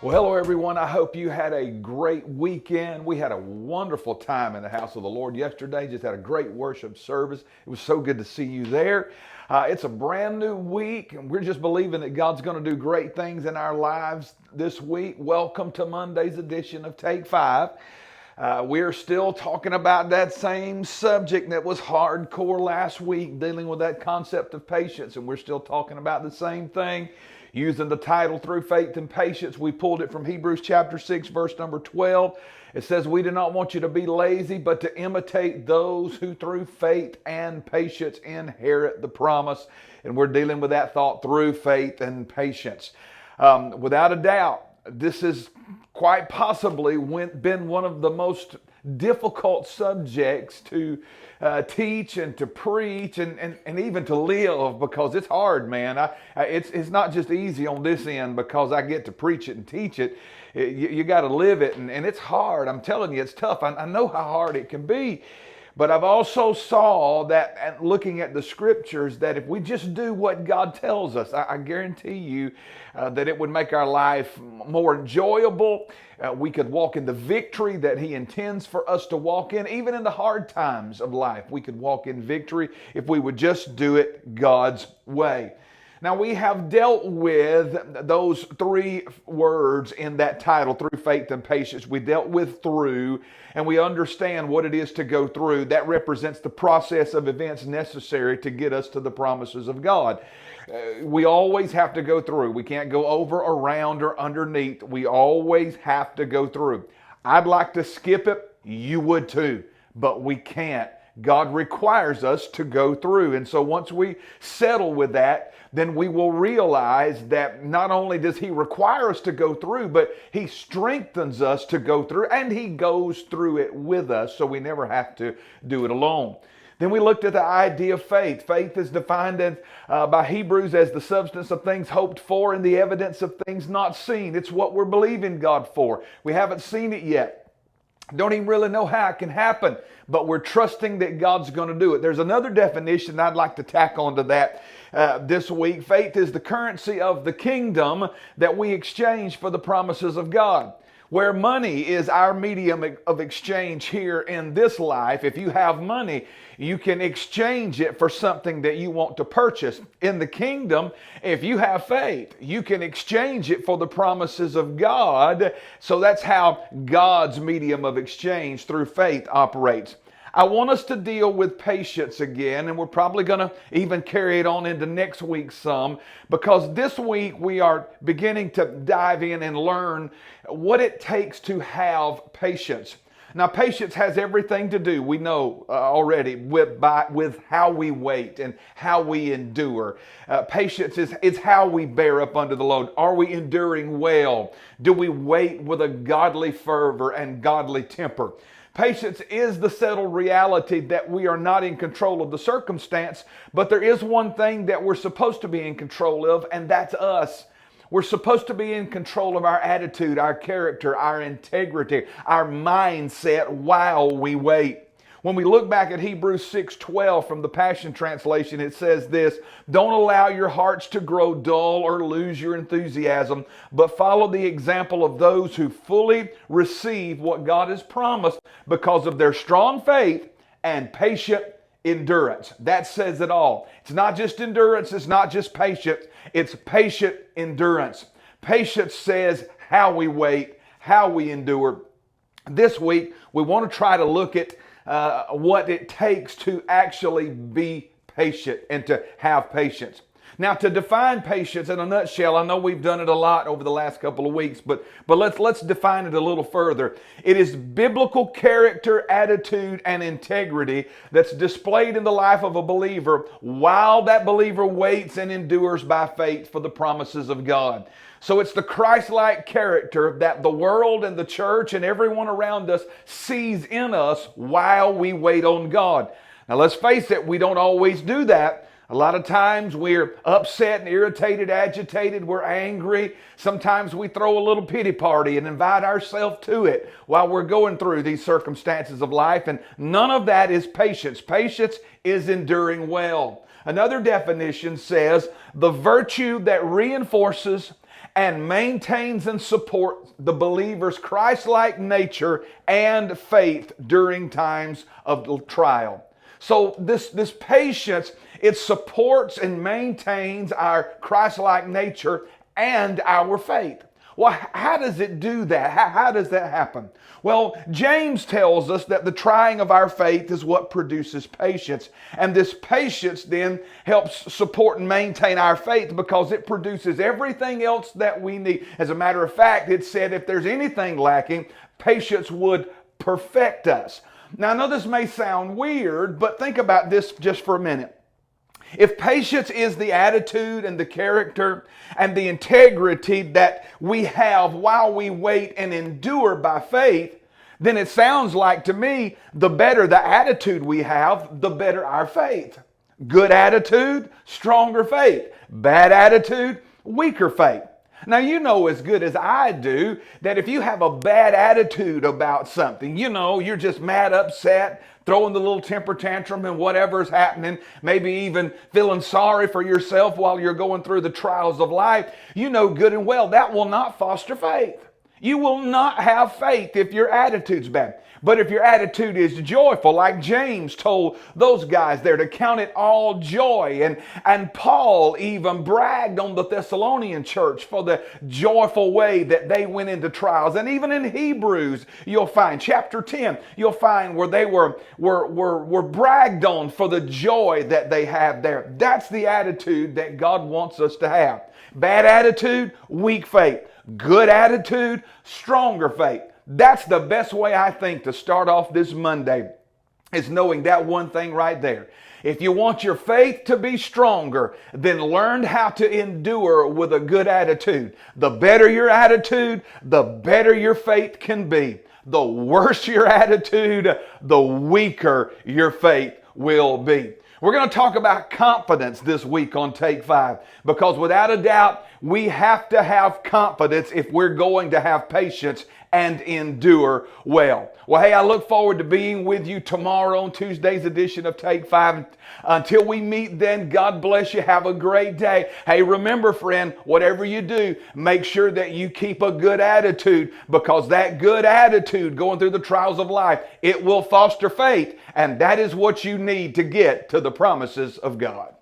Well, hello everyone. I hope you had a great weekend. We had a wonderful time in the house of the Lord yesterday. Just had a great worship service. It was so good to see you there. It's a brand new week, and we're just believing that God's going to do great things in our lives this week. Welcome to Monday's edition of Take 5. We're still talking about that same subject that was hardcore last week, dealing with that concept of patience, and we're still talking about the same thing. Using the title, Through Faith and Patience, we pulled it from Hebrews chapter 6, verse number 12. It says, we do not want you to be lazy, but to imitate those who through faith and patience inherit the promise. And we're dealing with that thought, through faith and patience. Without a doubt, this has quite possibly been one of the most difficult subjects to teach and to preach and even to live, because it's hard, man. It's not just easy on this end because I get to preach it and teach it. You got to live it, and it's hard. I'm telling you, it's tough. I know how hard it can be. But I've also saw that, and looking at the scriptures, that if we just do what God tells us, I guarantee you that it would make our life more enjoyable. We could walk in the victory that He intends for us to walk in. Even in the hard times of life, we could walk in victory if we would just do it God's way. Now, we have dealt with those three words in that title, through faith and patience. We dealt with through, and we understand what it is to go through. That represents the process of events necessary to get us to the promises of God. We always have to go through. We can't go over, around, or underneath. We always have to go through. I'd like to skip it. You would too, but we can't. God requires us to go through. And so once we settle with that, then we will realize that not only does He require us to go through, but He strengthens us to go through, and He goes through it with us, so we never have to do it alone. Then we looked at the idea of faith. Faith is defined by Hebrews as the substance of things hoped for and the evidence of things not seen. It's what we're believing God for. We haven't seen it yet. Don't even really know how it can happen, but we're trusting that God's going to do it. There's another definition I'd like to tack onto that this week. Faith is the currency of the kingdom that we exchange for the promises of God. Where money is our medium of exchange here in this life, if you have money, you can exchange it for something that you want to purchase. In the kingdom, if you have faith, you can exchange it for the promises of God. So that's how God's medium of exchange through faith operates. I want us to deal with patience again, and we're probably going to even carry it on into next week some, because this week we are beginning to dive in and learn what it takes to have patience. Now, patience has everything to do, we know already, with how we wait and how we endure. Patience is how we bear up under the load. Are we enduring well? Do we wait with a godly fervor and godly temper? Patience is the settled reality that we are not in control of the circumstance, but there is one thing that we're supposed to be in control of, and that's us. We're supposed to be in control of our attitude, our character, our integrity, our mindset while we wait. When we look back at Hebrews 6:12 from the Passion Translation, it says this: don't allow your hearts to grow dull or lose your enthusiasm, but follow the example of those who fully receive what God has promised because of their strong faith and patient endurance. That says it all. It's not just endurance, it's not just patience, it's patient endurance. Patience says how we wait, how we endure. This week, we want to try to look at what it takes to actually be patient and to have patience. Now, to define patience in a nutshell, I know we've done it a lot over the last couple of weeks, but let's define it a little further. It is biblical character, attitude, and integrity that's displayed in the life of a believer while that believer waits and endures by faith for the promises of God. So it's the Christ-like character that the world and the church and everyone around us sees in us while we wait on God. Now, let's face it, we don't always do that. A lot of times we're upset and irritated, agitated, we're angry. Sometimes we throw a little pity party and invite ourselves to it while we're going through these circumstances of life. And none of that is patience. Patience is enduring well. Another definition says the virtue that reinforces and maintains and supports the believer's Christ-like nature and faith during times of trial. So this patience, it supports and maintains our Christ-like nature and our faith. Well, how does it do that? How does that happen? Well, James tells us that the trying of our faith is what produces patience. And this patience then helps support and maintain our faith because it produces everything else that we need. As a matter of fact, it said if there's anything lacking, patience would perfect us. Now, I know this may sound weird, but think about this just for a minute. If patience is the attitude and the character and the integrity that we have while we wait and endure by faith, then it sounds like to me the better the attitude we have, the better our faith. Good attitude, stronger faith. Bad attitude, weaker faith. Now, you know as good as I do that if you have a bad attitude about something, you're just mad, upset, throwing the little temper tantrum and whatever's happening, maybe even feeling sorry for yourself while you're going through the trials of life, you know good and well that will not foster faith. You will not have faith if your attitude's bad. But if your attitude is joyful, like James told those guys there to count it all joy, and Paul even bragged on the Thessalonian church for the joyful way that they went into trials. And even in Hebrews, you'll find, chapter 10, you'll find where they were bragged on for the joy that they have there. That's the attitude that God wants us to have. Bad attitude, weak faith. Good attitude, stronger faith. That's the best way I think to start off this Monday, is knowing that one thing right there. If you want your faith to be stronger, then learn how to endure with a good attitude. The better your attitude, the better your faith can be. The worse your attitude, the weaker your faith will be. We're going to talk about confidence this week on Take 5, because without a doubt, we have to have confidence if we're going to have patience and endure well. Well, hey, I look forward to being with you tomorrow on Tuesday's edition of Take 5. Until we meet then, God bless you. Have a great day. Hey, remember, friend, whatever you do, make sure that you keep a good attitude, because that good attitude going through the trials of life, it will foster faith, and that is what you need to get to the promises of God.